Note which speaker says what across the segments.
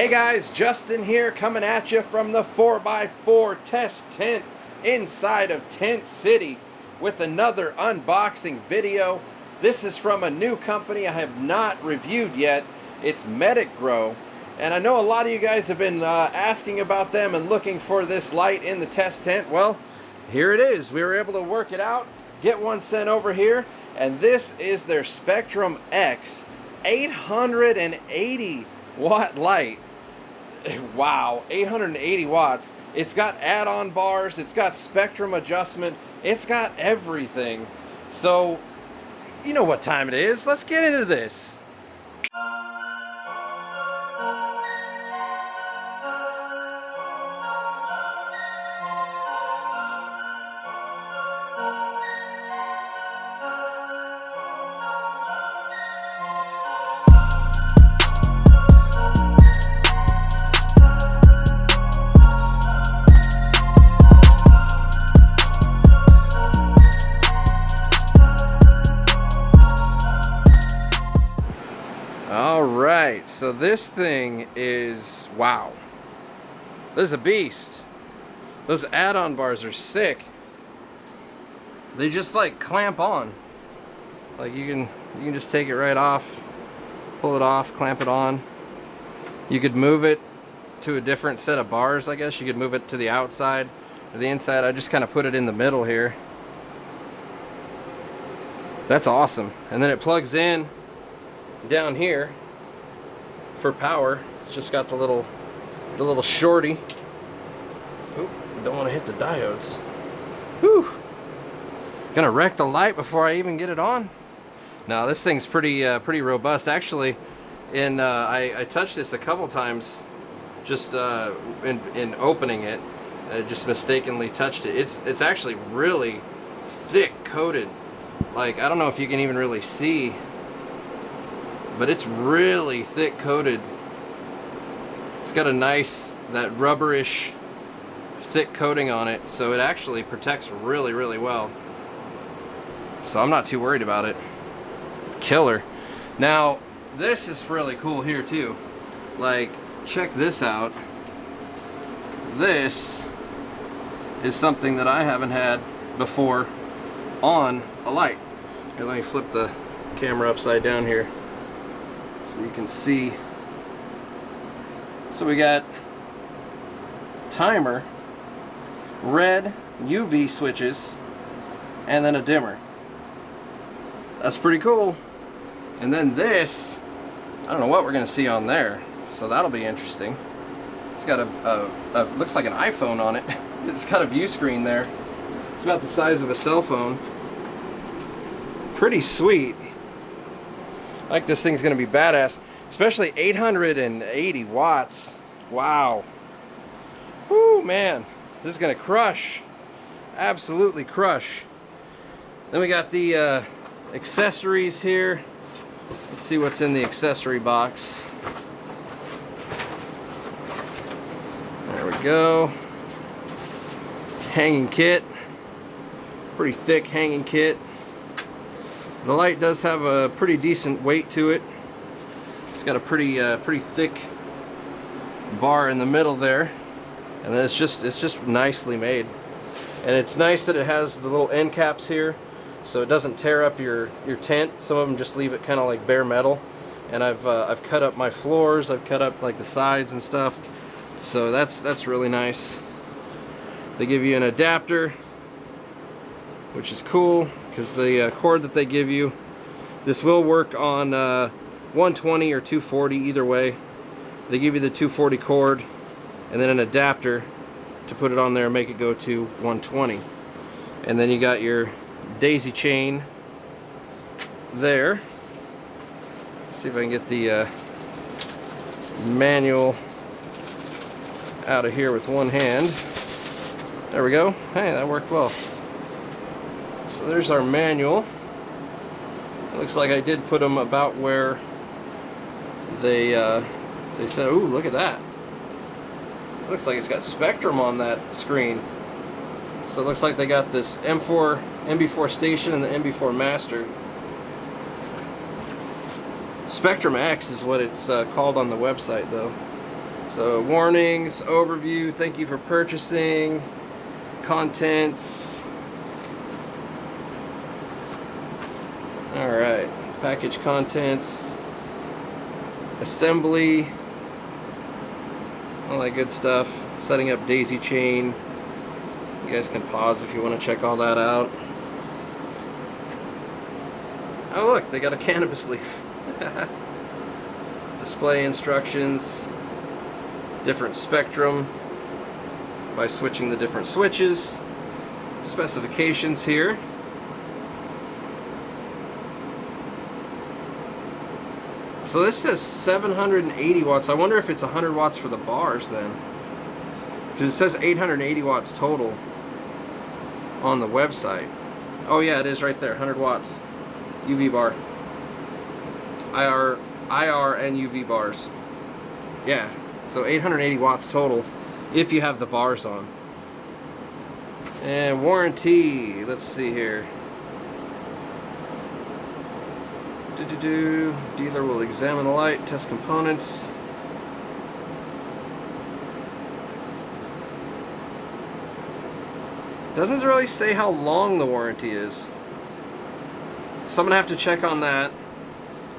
Speaker 1: Hey guys, Justin here coming at you from the 4x4 test tent inside of Tent City with another unboxing video. This is from a new company I have not reviewed yet. It's Medicgrow, and I know a lot of you guys have been asking about them and looking for this light in the test tent. Well, here it is. We were able to work it out, get one sent over here, and this is their Spectrum X 880 watt light. Wow, 880 watts. It's got add-on bars, it's got spectrum adjustment, it's got everything. So, you know what time it is. Let's get into this. Alright, so this thing is, wow. This is a beast. Those add-on bars are sick. They just like clamp on. Like you can just take it right off, pull it off, clamp it on. You could move it to a different set of bars, I guess. You could move it to the outside or the inside. I just kind of put it in the middle here. That's awesome. And then it plugs in down here for power. It's just got the little shorty. Oop, don't want to hit the diodes. Whew. Gonna wreck the light before I even get it on. Now this thing's pretty robust. Actually, I touched this a couple times just in opening it. I just mistakenly touched it. It's actually really thick coated. Like, I don't know if you can even really see, but it's really thick coated. It's got a nice, that rubberish thick coating on it, so it actually protects really well. So I'm not too worried about it. Killer. Now this is really cool here too. Like, check this out. This is something that I haven't had before on a light. Here, let me flip the camera upside down here so you can see. So we got timer, red UV switches, and then a dimmer. That's pretty cool. And then this, I don't know what we're gonna see on there, so that'll be interesting. It's got a looks like an iPhone on it. It's got a view screen there. It's about the size of a cell phone. Pretty sweet. I think this thing's gonna be badass, especially 880 watts. Wow. Whoo, man, this is gonna crush. Absolutely crush. Then we got the accessories here. Let's see what's in the accessory box. There we go. Hanging kit. Pretty thick hanging kit. The light does have a pretty decent weight to it. It's got a pretty thick bar in the middle there, and then it's just nicely made. And it's nice that it has the little end caps here, so it doesn't tear up your tent. Some of them just leave it kind of like bare metal. And I've cut up my floors. I've cut up like the sides and stuff. So that's really nice. They give you an adapter, which is cool, because the cord that they give you, this will work on 120 or 240, either way. They give you the 240 cord and then an adapter to put it on there and make it go to 120. And then you got your daisy chain there. Let's see if I can get the manual out of here with one hand. There we go. Hey, that worked well. So there's our manual. It looks like I did put them about where they said. Ooh, look at that. It looks like it's got spectrum on that screen. So it looks like they got this MB4 station and the MB4 master. Spectrum X is what it's called on the website, though. So warnings, overview, thank you for purchasing, contents. Alright, package contents, assembly, all that good stuff, setting up daisy chain. You guys can pause if you want to check all that out. Oh look, they got a cannabis leaf. Display instructions, different spectrum by switching the different switches, specifications here. So this says 780 watts. I wonder if it's 100 watts for the bars then, because it says 880 watts total on the website. Oh yeah, it is right there, 100 watts UV bar, IR and UV bars. Yeah, so 880 watts total if you have the bars on. And warranty, let's see here. Dealer will examine the light, test components. Doesn't really say how long the warranty is. So I'm gonna have to check on that,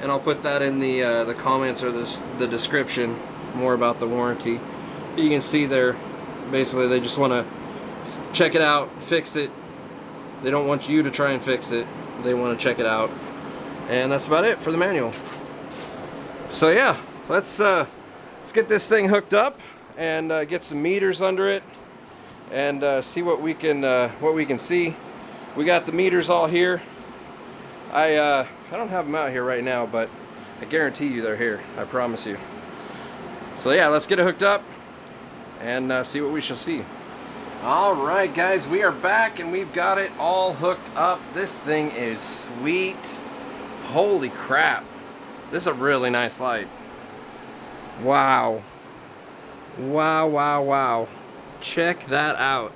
Speaker 1: and I'll put that in the comments or the description, more about the warranty. You can see there, basically they just want to check it out, fix it. They don't want you to try and fix it. They want to check it out, and that's about it for the manual. So yeah, let's get this thing hooked up and get some meters under it and see what we can see. We got the meters all here. I don't have them out here right now, but I guarantee you they're here. I promise you. So yeah, let's get it hooked up and see what we shall see. Alright guys, we are back and we've got it all hooked up. This thing is sweet. Holy crap. This is a really nice light. Wow. Wow, wow, wow. Check that out.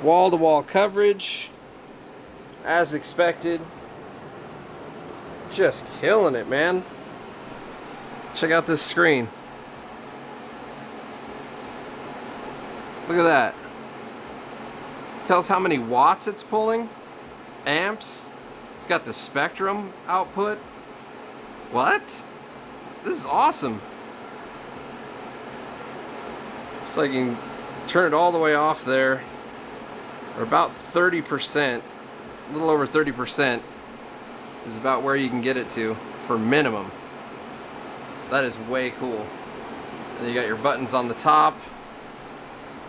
Speaker 1: Wall-to-wall coverage, as expected. Just killing it, man. Check out this screen. Look at that. Tells how many watts it's pulling. Amps. It's got the spectrum output. What? This is awesome. It's like you can turn it all the way off there. Or about 30%. A little over 30% is about where you can get it to for minimum. That is way cool. And you got your buttons on the top.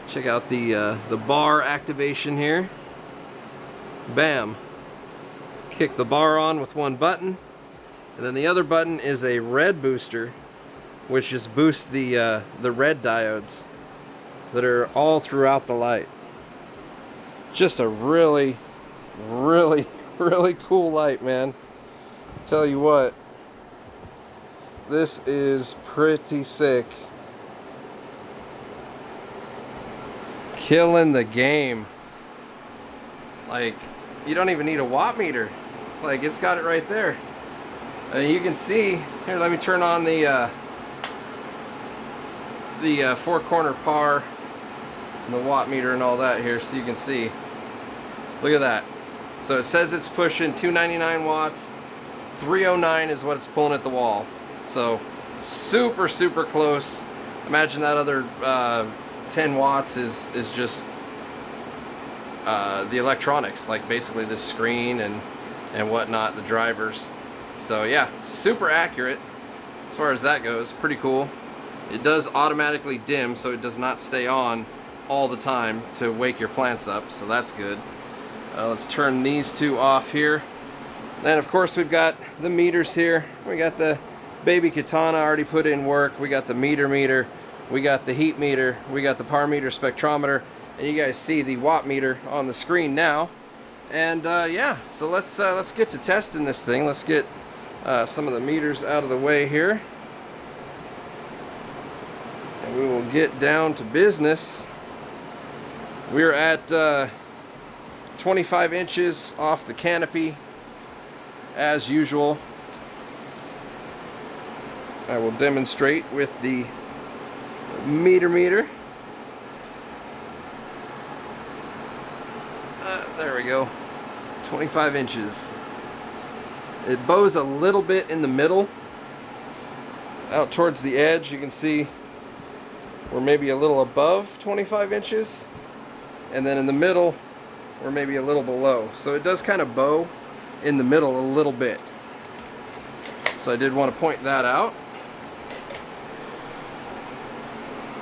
Speaker 1: Check out the bar activation here. Bam. Kick the bar on with one button, and then the other button is a red booster, which just boosts the red diodes that are all throughout the light. Just a really, really, really cool light, man. Tell you what, this is pretty sick. Killing the game. Like, you don't even need a watt meter. Like, it's got it right there. And you can see here. Let me turn on the four-corner par and the watt meter and all that here, so you can see. Look at that. So it says it's pushing 299 watts. 309 is what it's pulling at the wall. So super, super close. Imagine that other 10 watts is just the electronics, like basically this screen and whatnot, the drivers. So yeah, super accurate as far as that goes. Pretty cool. It does automatically dim, so it does not stay on all the time to wake your plants up, so that's good. Let's turn these two off here. Then of course we've got the meters here. We got the baby katana already put in work. We got the meter, we got the heat meter, we got the par meter spectrometer, and you guys see the watt meter on the screen now. And yeah, so let's get to testing this thing. Let's get some of the meters out of the way here, and we will get down to business. We're at 25 inches off the canopy as usual. I will demonstrate with the meter. There we go. 25 inches. It bows a little bit in the middle. Out towards the edge, you can see we're maybe a little above 25 inches. And then in the middle, we're maybe a little below. So it does kind of bow in the middle a little bit. So I did want to point that out.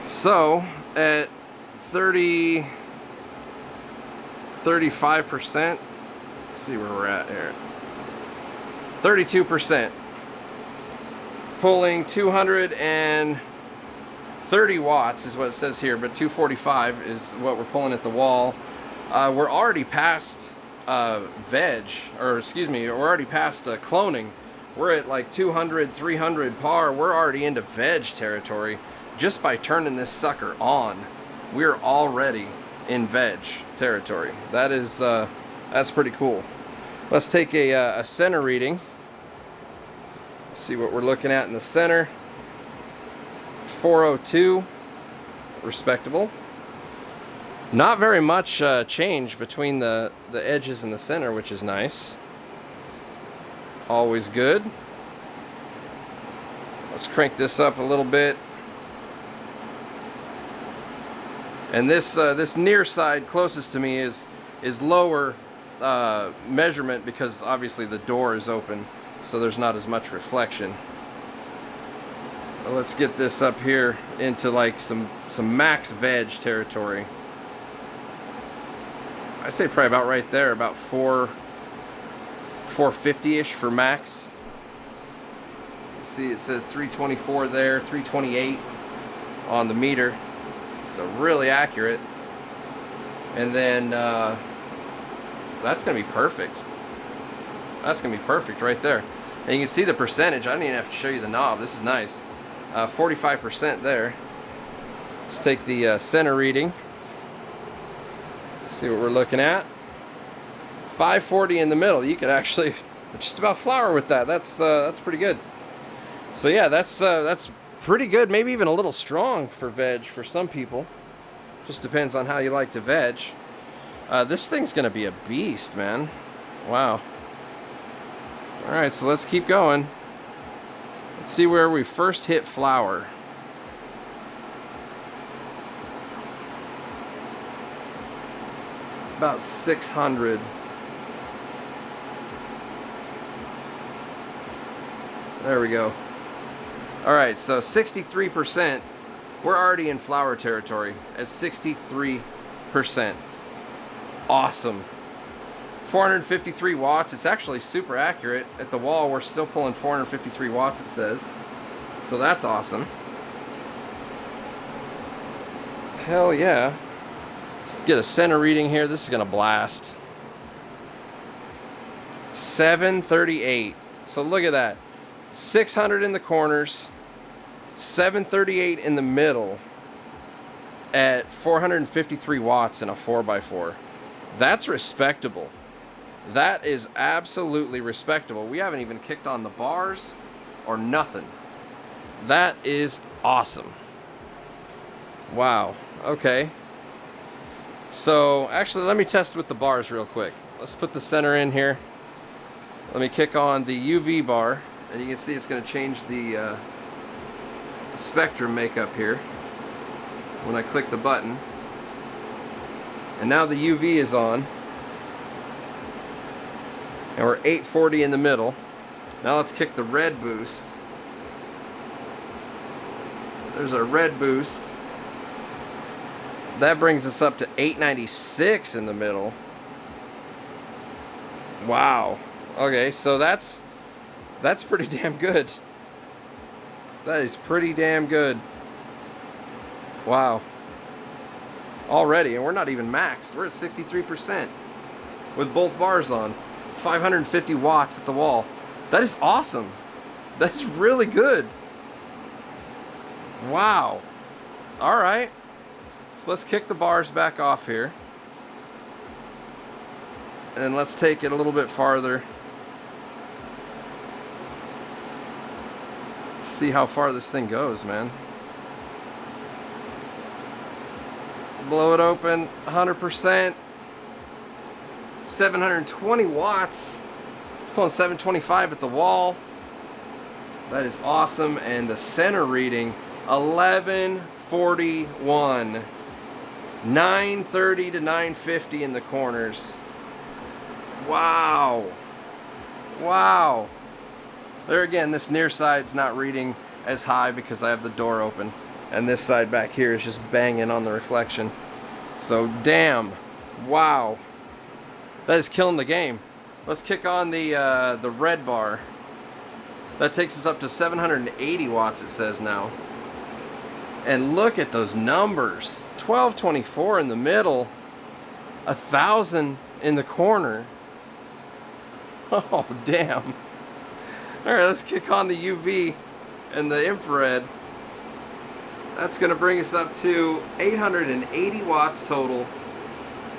Speaker 1: So at 35%, let's see where we're at here. 32%. Pulling 230 watts is what it says here, but 245 is what we're pulling at the wall. We're already past we're already past cloning. We're at like 200, 300 par. We're already into veg territory. Just by turning this sucker on, we're already in veg territory. That is that's pretty cool. Let's take a center reading. See what we're looking at in the center. 402, respectable. Not very much change between the edges and the center, which is nice. Always good. Let's crank this up a little bit. And this near side closest to me is lower measurement because obviously the door is open, so there's not as much reflection. But let's get this up here into like some max veg territory. I say probably about right there, about 450-ish for max. See, it says 324 there, 328 on the meter. So really accurate. And then that's gonna be perfect. That's gonna be perfect right there. And you can see the percentage. I don't even have to show you the knob. This is nice. 45% there. Let's take the center reading. See what we're looking at. 540 in the middle. You could actually just about flower with that. That's pretty good. So yeah, that's pretty good. Maybe even a little strong for veg for some people. Just depends on how you like to veg. This thing's gonna be a beast, man. Wow. All right, so let's keep going. Let's see where we first hit flower. About 600. There we go. All right, so 63%. We're already in flower territory at 63%. Awesome. 453 watts. It's actually super accurate. At the wall, we're still pulling 453 watts, it says. So that's awesome. Hell yeah. Let's get a center reading here. This is gonna blast. 738. So look at that. 600 in the corners, 738 in the middle at 453 watts in a 4x4. That's respectable. That is absolutely respectable. We haven't even kicked on the bars or nothing. That is awesome. Wow. Okay. So actually, let me test with the bars real quick. Let's put the center in here. Let me kick on the UV bar, and you can see it's going to change the spectrum makeup here when I click the button. And now the UV is on, and we're 840 in the middle. Now let's kick the red boost. There's our red boost. That brings us up to 896 in the middle. Wow. Okay, so that's pretty damn good. That is pretty damn good. Wow. Already, and we're not even maxed. We're at 63% with both bars on. 550 watts at the wall. That is awesome. That's really good. Wow. All right. So let's kick the bars back off here. And then let's take it a little bit farther. see how far this thing goes, man. Blow it open, 100%. 720 watts. It's pulling 725 at the wall. That is awesome. And the center reading, 1141. 930 to 950 in the corners. Wow. Wow. There again, this near side's not reading as high because I have the door open. And this side back here is just banging on the reflection. So, damn. Wow. That is killing the game. Let's kick on the red bar. That takes us up to 780 watts, it says now. And look at those numbers. 1224 in the middle. 1000 in the corner. Oh, damn. Alright, let's kick on the UV and the infrared. That's going to bring us up to 880 watts total.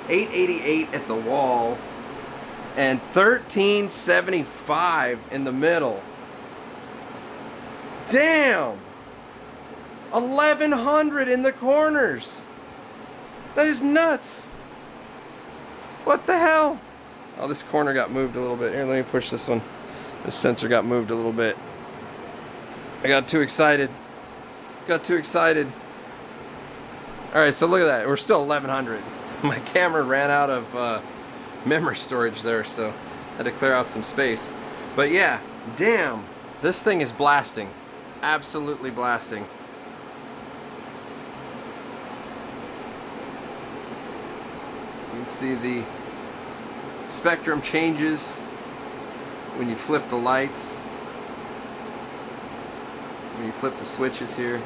Speaker 1: 888 at the wall. And 1375 in the middle. Damn! 1100 in the corners. That is nuts. What the hell? Oh, this corner got moved a little bit. Here, let me push this one. This sensor got moved a little bit. I got too excited. Got too excited. Alright, so look at that. We're still 1100. My camera ran out of memory storage there, so I had to clear out some space. But yeah, damn. This thing is blasting. Absolutely blasting. You can see the spectrum changes when you flip the lights. When you flip the switches here.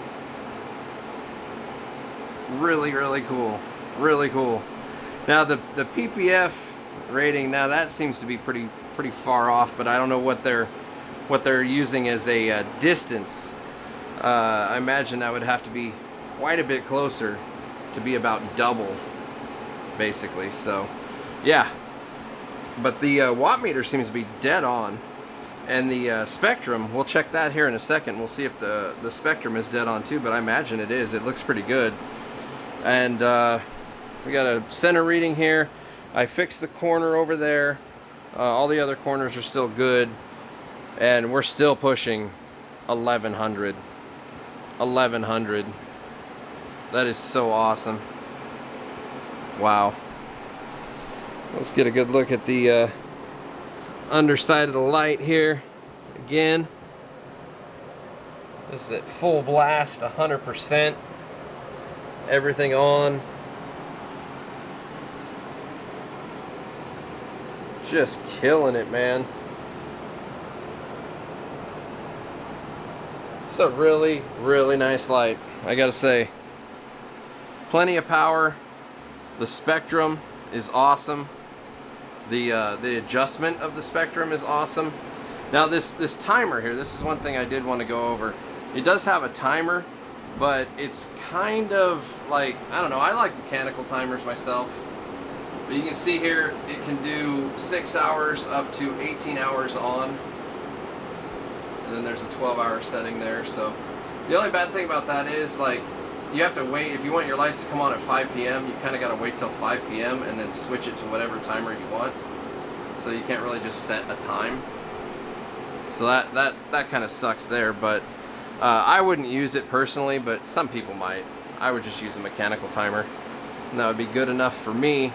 Speaker 1: Really, really cool. Really cool. Now the PPF rating, now that seems to be pretty far off, but I don't know what they're using as a distance. I imagine that would have to be quite a bit closer to be about double, basically. So, yeah. But the watt meter seems to be dead on. And the spectrum, we'll check that here in a second. We'll see if the spectrum is dead on too, but I imagine it is. It looks pretty good. And we got a center reading here. I fixed the corner over there. All the other corners are still good. And we're still pushing 1100. 1100. That is so awesome. Wow. Let's get a good look at the underside of the light here. Again. This is at full blast, 100%. Everything on. Just killing it, man. It's a really, really nice light, I gotta say. Plenty of power. The spectrum is awesome. The adjustment of the spectrum is awesome. Now this timer here, this is one thing I did want to go over. It does have a timer, but it's kind of like, I don't know, I like mechanical timers myself. But you can see here, it can do 6 hours up to 18 hours on. And then there's a 12-hour setting there. So the only bad thing about that is, like, you have to wait. If you want your lights to come on at 5 p.m., you kind of got to wait till 5 p.m. and then switch it to whatever timer you want. So you can't really just set a time. So that kind of sucks there. But I wouldn't use it personally, but some people might. I would just use a mechanical timer, and that would be good enough for me.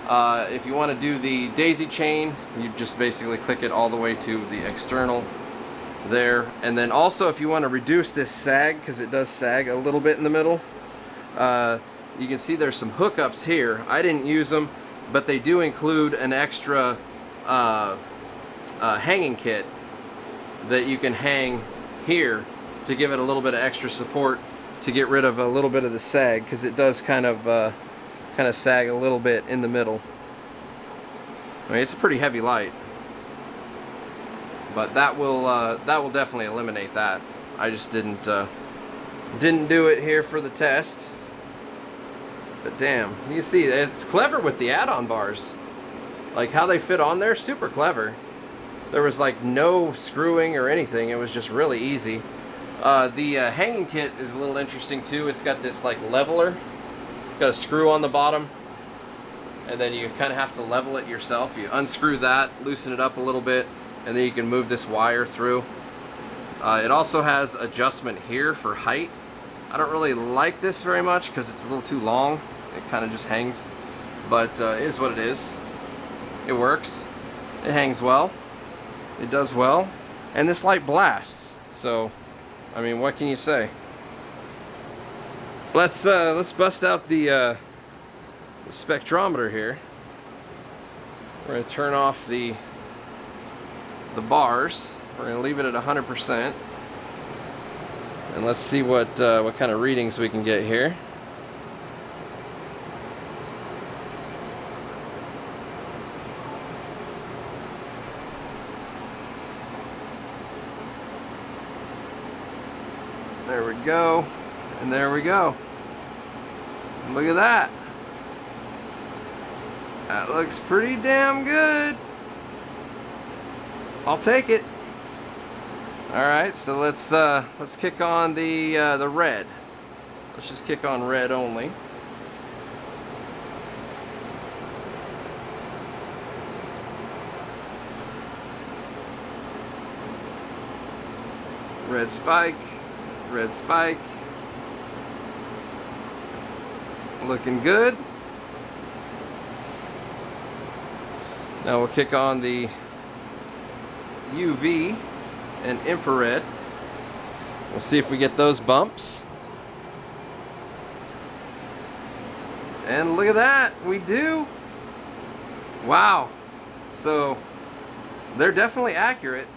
Speaker 1: If you want to do the daisy chain, you just basically click it all the way to the external there. And then also, if you want to reduce this sag, because it does sag a little bit in the middle, you can see there's some hookups here. I didn't use them, but they do include an extra hanging kit that you can hang here to give it a little bit of extra support to get rid of a little bit of the sag, because it does kind of sag a little bit in the middle. I mean, it's a pretty heavy light, but that will definitely eliminate that. I just didn't do it here for the test. But damn, you can see it's clever with the add-on bars, like how they fit on there. Super clever. There was like no screwing or anything. It was just really easy. The hanging kit is a little interesting too. It's got this like leveler. It's got a screw on the bottom, and then you kind of have to level it yourself. You unscrew that, loosen it up a little bit, and then you can move this wire through. It also has adjustment here for height. I don't really like this very much because it's a little too long. It kind of just hangs, but it is what it is. It works. It hangs well. It does well, and this light blasts. So, I mean, what can you say? Let's bust out the spectrometer here. We're gonna turn off the bars. We're gonna leave it at 100%, and let's see what kind of readings we can get here. There we go, and there we go. Look at that. That looks pretty damn good. I'll take it. All right, so let's kick on the red. Let's just kick on red only. Red spike. Red spike. Looking good. Now we'll kick on the UV and infrared. We'll see if we get those bumps. And look at that, we do. Wow. So they're definitely accurate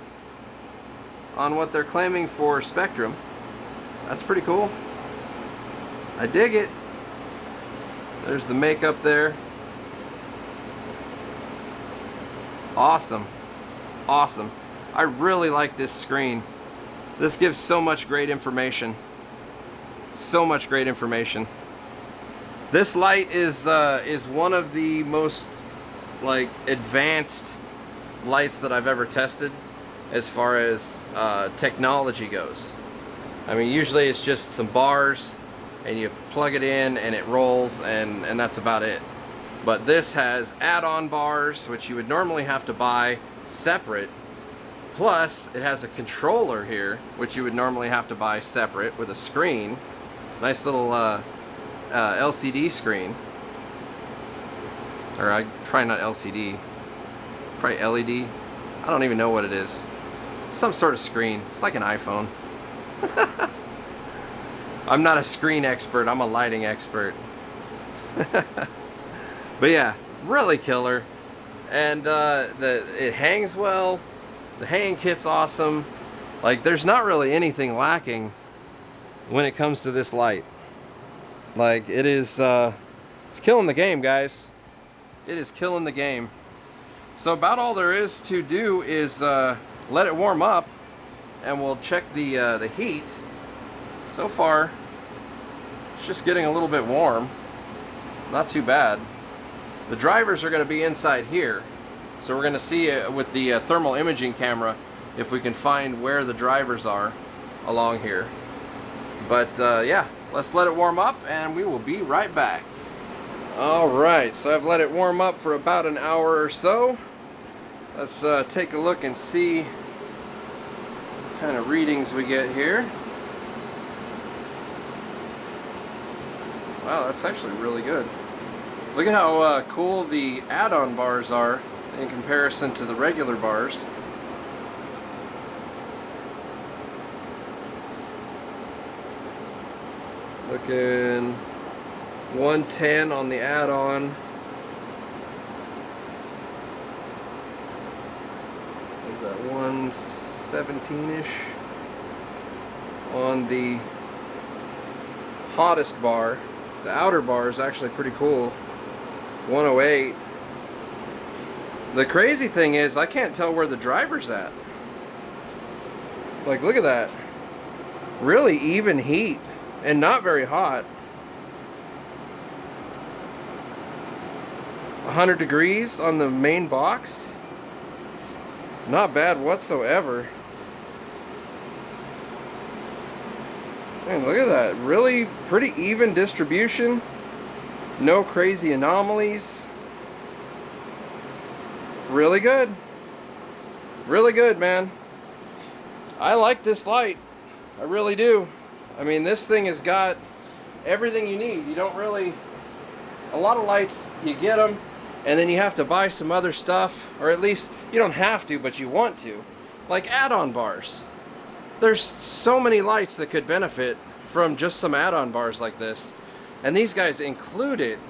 Speaker 1: on what they're claiming for spectrum. That's pretty cool. I dig it. There's the makeup there. Awesome. Awesome. I really like this screen. This gives so much great information. So much great information. This light is one of the most like advanced lights that I've ever tested as far as technology goes. I mean, usually it's just some bars and you plug it in and it rolls, and that's about it. But this has add-on bars, which you would normally have to buy separate. Plus, it has a controller here, which you would normally have to buy separate, with a screen. Nice little LCD screen. Or I try not LCD. Probably LED. I don't even know what it is. Some sort of screen. It's like an iPhone. I'm not a screen expert, I'm a lighting expert. But yeah, really killer. And it hangs well. The hanging kit's awesome. Like, there's not really anything lacking when it comes to this light. Like, it is, it's killing the game, guys. It is killing the game. So about all there is to do is let it warm up, and we'll check the heat. So far, it's just getting a little bit warm. Not too bad. The drivers are going to be inside here, so we're going to see with the thermal imaging camera if we can find where the drivers are along here. But yeah, let's let it warm up and we will be right back. Alright, so I've let it warm up for about an hour or so. Let's take a look and see what kind of readings we get here. Wow, that's actually really good. Look at how cool the add-on bars are in comparison to the regular bars. Looking 110 on the add-on. Is that 117-ish on the hottest bar? The outer bar is actually pretty cool. 108. The crazy thing is I can't tell where the driver's at. Like, look at that. Really even heat and not very hot. 100 degrees on the main box. Not bad whatsoever. Man, look at that. Really pretty even distribution. No crazy anomalies. Really good. Really good, man. I like this light. I really do. I mean, this thing has got everything you need. You don't really... A lot of lights, you get them, and then you have to buy some other stuff. Or at least, you don't have to, but you want to. Like add-on bars. There's so many lights that could benefit from just some add-on bars like this. And these guys include it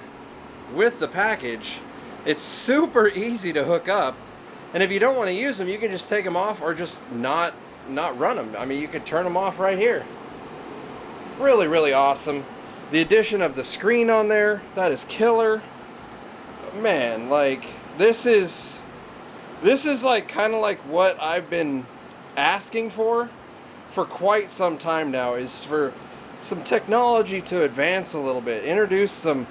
Speaker 1: with the package. It's super easy to hook up. And if you don't want to use them, you can just take them off or just not run them. I mean, you can turn them off right here. Really, really awesome. The addition of the screen on there, that is killer. Man, like, this is like kind of like what I've been asking for quite some time now, is for some technology to advance a little bit, introduce some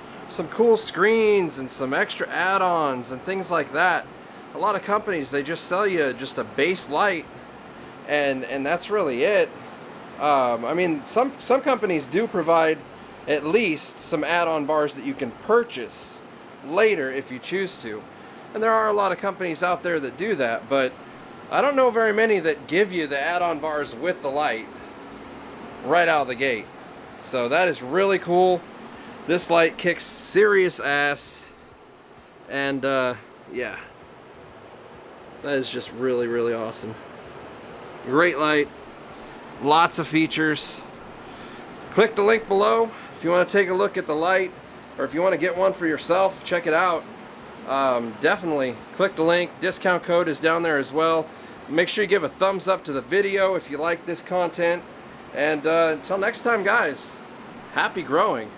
Speaker 1: cool screens and some extra add-ons and things like that. A lot of companies, they just sell you just a base light, and that's really it. I mean, some companies do provide at least some add-on bars that you can purchase later if you choose to, and there are a lot of companies out there that do that, but I don't know very many that give you the add-on bars with the light right out of the gate. So that is really cool. This light kicks serious ass, and yeah, that is just really, really awesome. Great light, lots of features. Click the link below if you want to take a look at the light, or if you want to get one for yourself, check it out. Definitely click the link. Discount code is down there as well. Make sure you give a thumbs up to the video if you like this content. And until next time, guys, happy growing.